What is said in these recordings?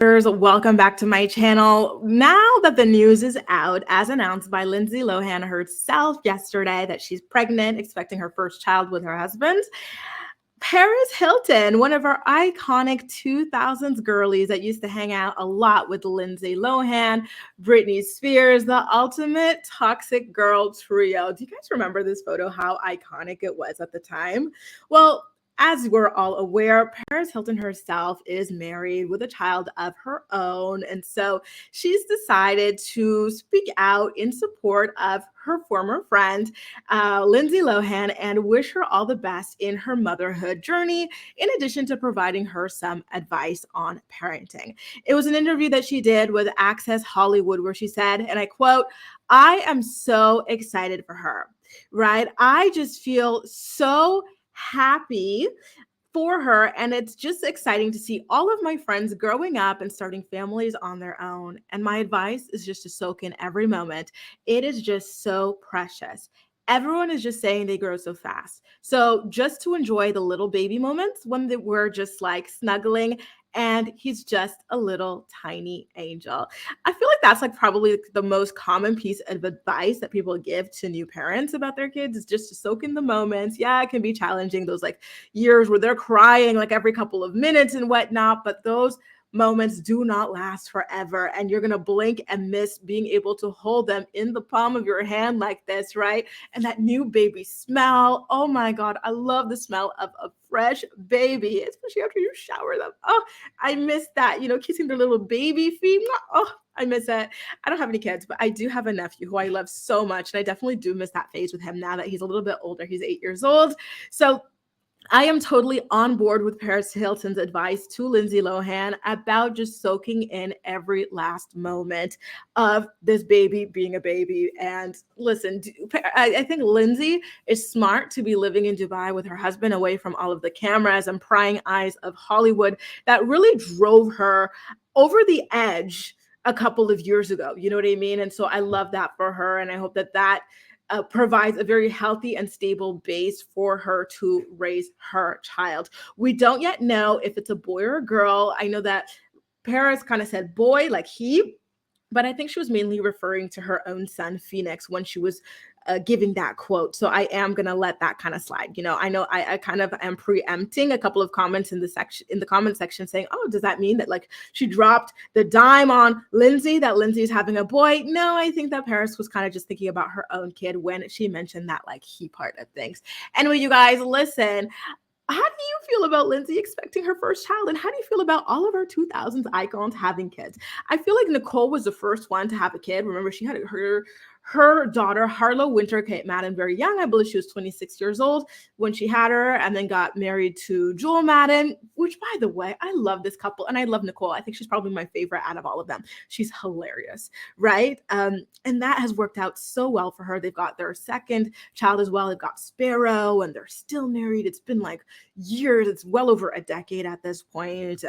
Welcome back to my channel. Now that the news is out, as announced by Lindsay Lohan herself yesterday, that she's pregnant, expecting her first child with her husband, Paris Hilton, one of our iconic 2000s girlies that used to hang out a lot with Lindsay Lohan, Britney Spears, the ultimate toxic girl trio. Do you guys remember this photo, how iconic it was at the time? Well, as we're all aware, Paris Hilton herself is married with a child of her own. And so she's decided to speak out in support of her former friend, Lindsay Lohan, and wish her all the best in her motherhood journey, in addition to providing her some advice on parenting. It was an interview that she did with Access Hollywood where she said, and I quote, "I am so excited for her, right? I just feel so happy for her. And it's just exciting to see all of my friends growing up and starting families on their own. And my advice is just to soak in every moment. It is just so precious. Everyone is just saying they grow so fast. So just to enjoy the little baby moments when we're just like snuggling and he's just a little tiny angel." I feel like that's like probably the most common piece of advice that people give to new parents about their kids, is just to soak in the moments. Yeah, it can be challenging, those like years where they're crying like every couple of minutes and whatnot, but those moments do not last forever, and you're gonna blink and miss being able to hold them in the palm of your hand like this, right? And that new baby smell, oh my God, I love the smell of a fresh baby, especially after you shower them. Oh, I miss that, kissing their little baby feet. Oh, I miss it. I don't have any kids, but I do have a nephew who I love so much, and I definitely do miss that phase with him now that he's a little bit older. He's 8 years old. So I am totally on board with Paris Hilton's advice to Lindsay Lohan about just soaking in every last moment of this baby being a baby. And listen, I think Lindsay is smart to be living in Dubai with her husband, away from all of the cameras and prying eyes of Hollywood that really drove her over the edge a couple of years ago. You know what I mean? And so I love that for her. And I hope that provides a very healthy and stable base for her to raise her child. We don't yet know if it's a boy or a girl. I know that Paris kind of said boy, like he, but I think she was mainly referring to her own son, Phoenix, when she was giving that quote. So I am going to let that kind of slide. I know I kind of am preempting a couple of comments in the comment section saying, oh, does that mean that like she dropped the dime on Lindsay, that Lindsay's having a boy? No, I think that Paris was kind of just thinking about her own kid when she mentioned that like he part of things. Anyway, you guys, listen, how do you feel about Lindsay expecting her first child? And how do you feel about all of our 2000s icons having kids? I feel like Nicole was the first one to have a kid. Remember, she had her daughter, Harlow Winter Kate Madden, very young. I believe she was 26 years old when she had her, and then got married to Joel Madden, which, by the way, I love this couple. And I love Nicole. I think she's probably my favorite out of all of them. She's hilarious, right? And that has worked out so well for her. They've got their second child as well. They've got Sparrow, and they're still married. It's been like years. It's well over a decade at this point.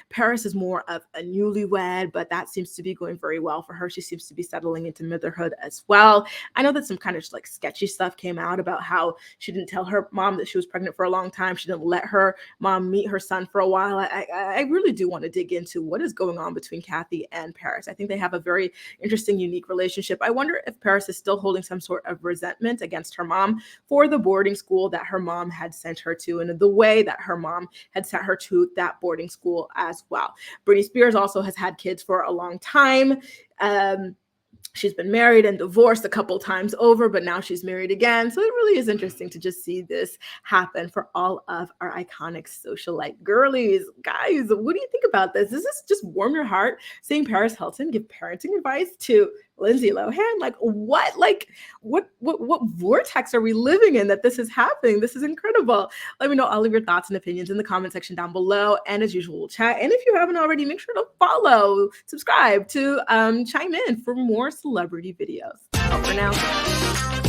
Paris is more of a newlywed, but that seems to be going very well for her. She seems to be settling into motherhood as well. I know that some kind of like sketchy stuff came out about how she didn't tell her mom that she was pregnant for a long time. She didn't let her mom meet her son for a while. I really do want to dig into what is going on between Kathy and Paris. I think they have a very interesting, unique relationship. I wonder if Paris is still holding some sort of resentment against her mom for the boarding school that her mom had sent her to, and the way that her mom had sent her to that boarding school as well. Britney Spears also has had kids for a long time. She's been married and divorced a couple times over, but now she's married again. So it really is interesting to just see this happen for all of our iconic socialite girlies. Guys, what do you think about this? Does this just warm your heart seeing Paris Hilton give parenting advice to Lindsay Lohan? Like what vortex are we living in that this is happening? This is incredible. Let me know all of your thoughts and opinions in the comment section down below. And as usual, we'll chat. And if you haven't already, make sure to follow, subscribe to chime in for more celebrity videos. Over now.